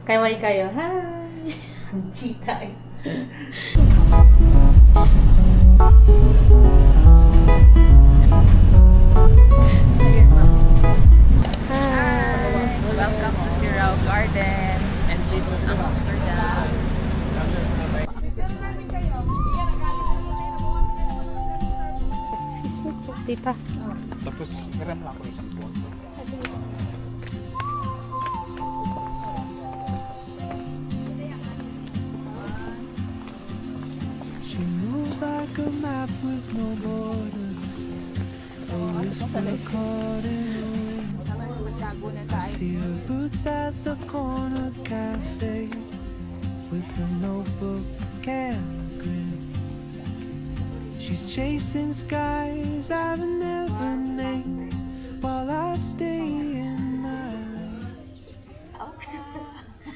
Kaway kayo. Hi! Chita eh. Hi! Welcome to Sirao Garden and Little Amsterdam. Tita. Tapos, hiram lang ako isang buwan. She moves like a map with no border. A whisper caught in the wind. I see her boots at the corner cafe with a notebook and a grin. She's chasing skies I've never named while I stay in my lane.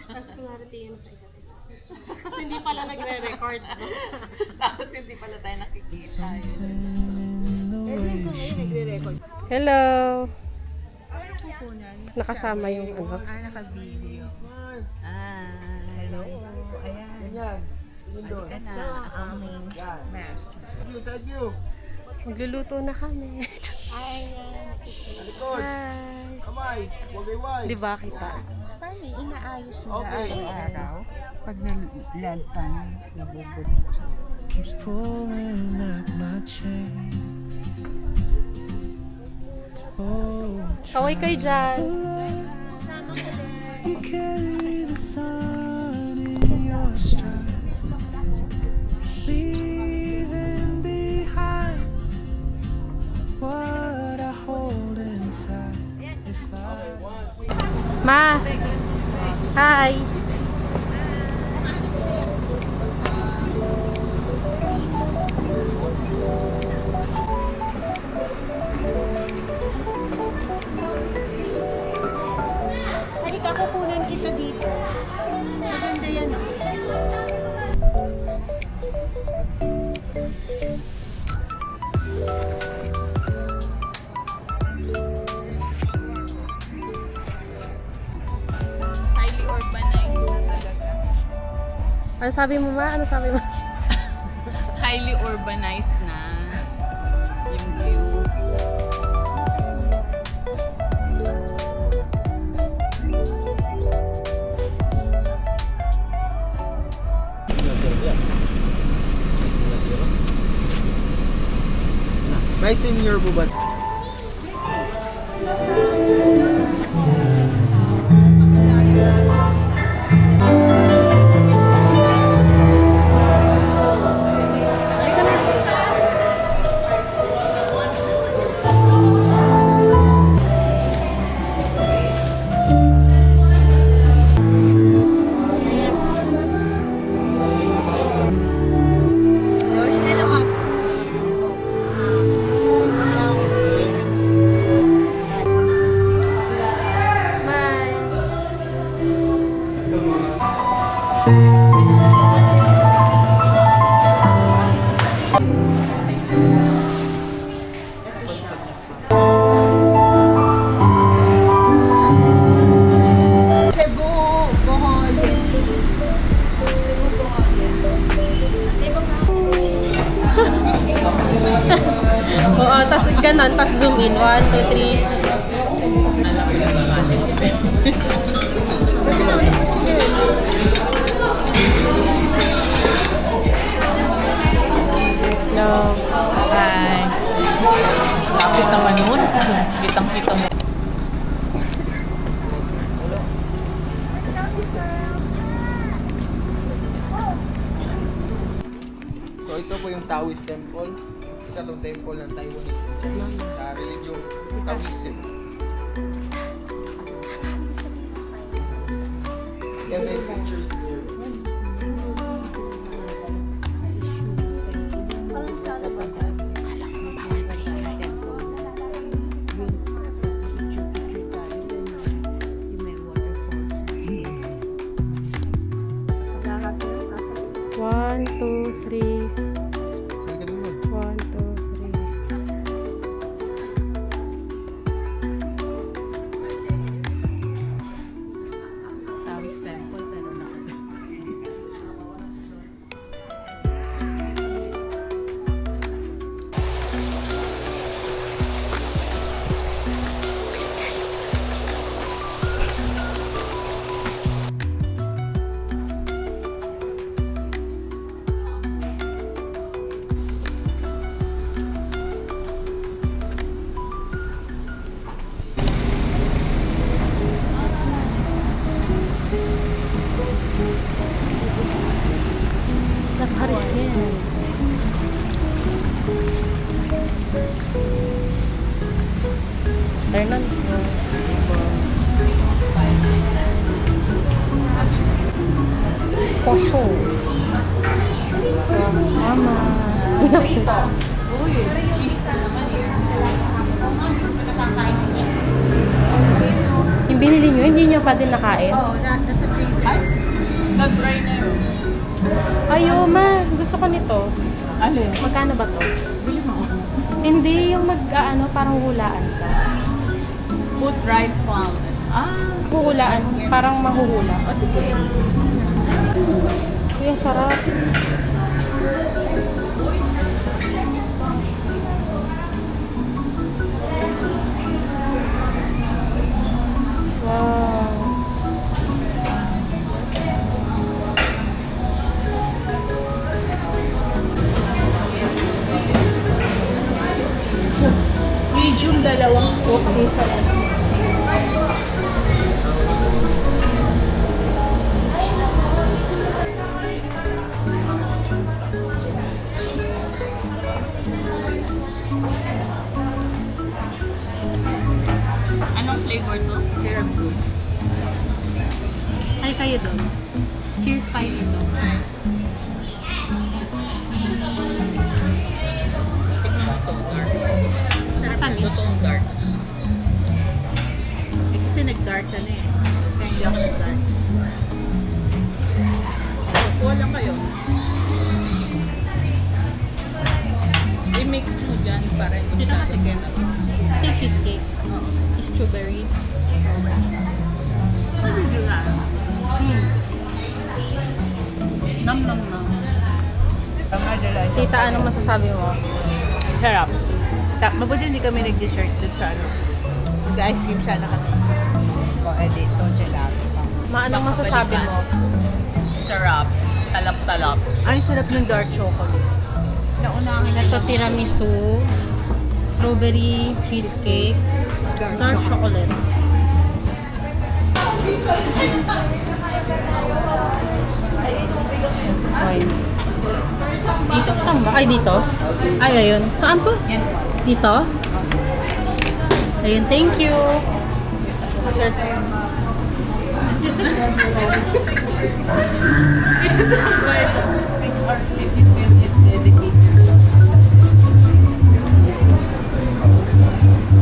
Tapos kumarating sa isa't isa. Kasi hindi pala nagre-record. Tapos hindi pala tayo nakikita. Something in the way she Hello! Nakasama yung ano. Naka-video. Hello. Ayan. Ito na ang aming mess. Magluluto na kami. Hi! Di ba kita? Paano inaayos nila araw-araw pag nalalpan nabubog? keeps pulling at my chain. Oh, Kaway kayo dyan. you carry the sun in your stride, leaving behind what I hold inside. If I Ma! Hi! Halika, kukunan kita dito. Maganda yan. Highly urbanized na talaga. Ano sabi mo, Ma? Ano sabi mo? Highly urbanized na yung view. May senior po ba? Oo, tas ganun, tas zoom in. 1, 2, 3. No. Hi! Lapit naman nun. Kitang-kita mo. So ito po yung Taoist Temple. Isa tong temple ng Taiwanese and Chinese sa religion Taoism. Yan na yung pictures here. One, two, three. So ganun mo. 1, 2, 3. Taoist Temple, pero na. Na Paris yan. Ternan. Poso. Mama. Uy, cheese naman here. Nakakain ng cheese. Yung binili nyo, hindi nyo pa din nakain? Oo, nasa freezer. Nag-dry na yun. Ayo, ma. Gusto ko nito. Ano? Magkano ba to? Bili mo. Hindi, yung parang hulaan ka. Food dried plum. Huhulaan, parang mahuhula. O sige. Uy, ang sarap. Wow. Medium, dalawang scoop. Anong flavor to? Tiramisu. Ay, kayo doon. Cheers tayo dito. Sarap Tamis. Totoong dark. Eh, kasi nag-dart na eh. Kaya hindi ako nag-dart. Kuha lang kayo. I-mix mo dyan para hindi Dito masyado nakatikim. tamis. Ito yung cheesecake. Oo. Strawberry. Medyo na. Nam nam nam. Tama dala. Tita, anong masasabi mo? Harap. Mabuti hindi kami nag-dessert dun sa ano. Mag-ice cream sana kami. O, ito, gelato. Ma, anong masasabi mo? Sarap. Talap-talap. Ay, sarap ng dark chocolate. Naunahin na Ito tiramisu, strawberry cheesecake, dark chocolate. Ay. Dito, saan ba? Ay, dito? Ay, ayun. Saan po? Yan. Dito? Ayun, thank you. Sir.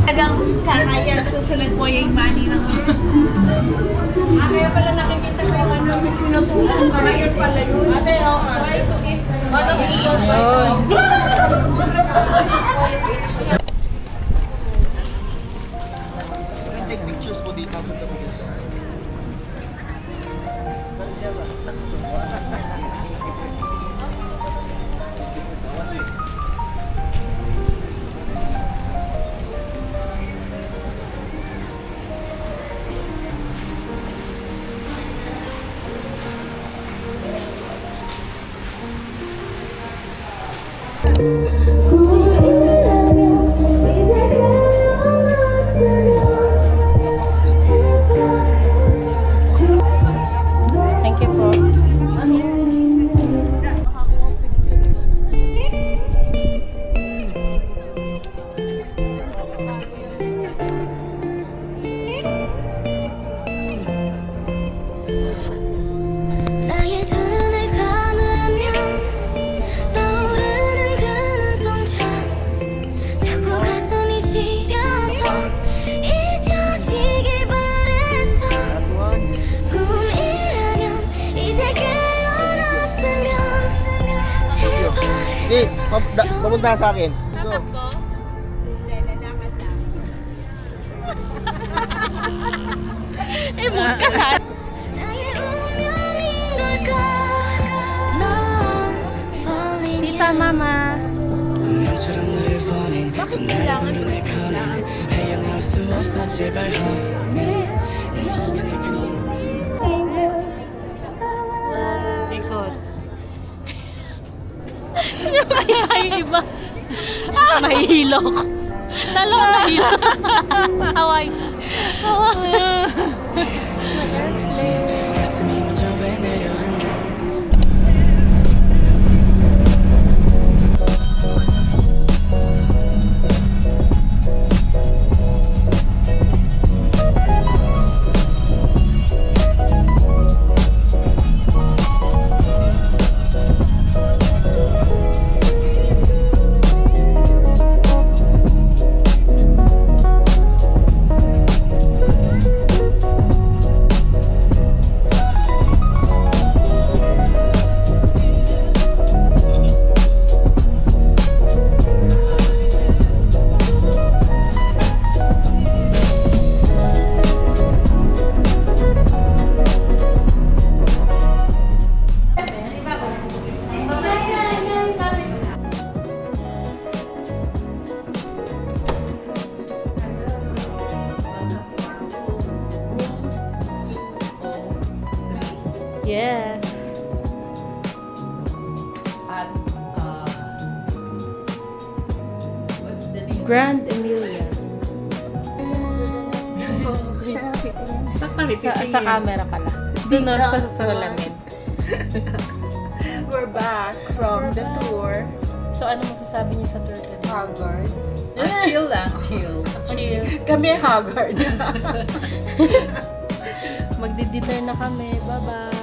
Talagang kakaya, susunod po yung money ng kaya pala nakikita ko yung ano, may sinusulat ka ngayon pala yun. Ate, try to eat. Ayun. Take pictures po dito. Thank you po. 나의 두 눈을 감으면 떠오르는 그 눈동자 자꾸 가슴이 시려서 잊혀지길 바랬어 꿈이라면 이제 깨어났으면 제발 Hey, papunta sa akin. So, Eh, bukasan. 나의 Mama. Bakit kailangan Ikot. Ay, iba. Mahihilok. Lalo ko nahilok. Haway. Yes. At, what's the name? Grand Emilia. Sa camera pala. Doon no, sa salamin. We're back from the tour. So, ano masasabi niyo sa tour today? Haggard. Chill lang. Chill. Chill. Kami haggard. Magdi-dinner na kami. Bye-bye.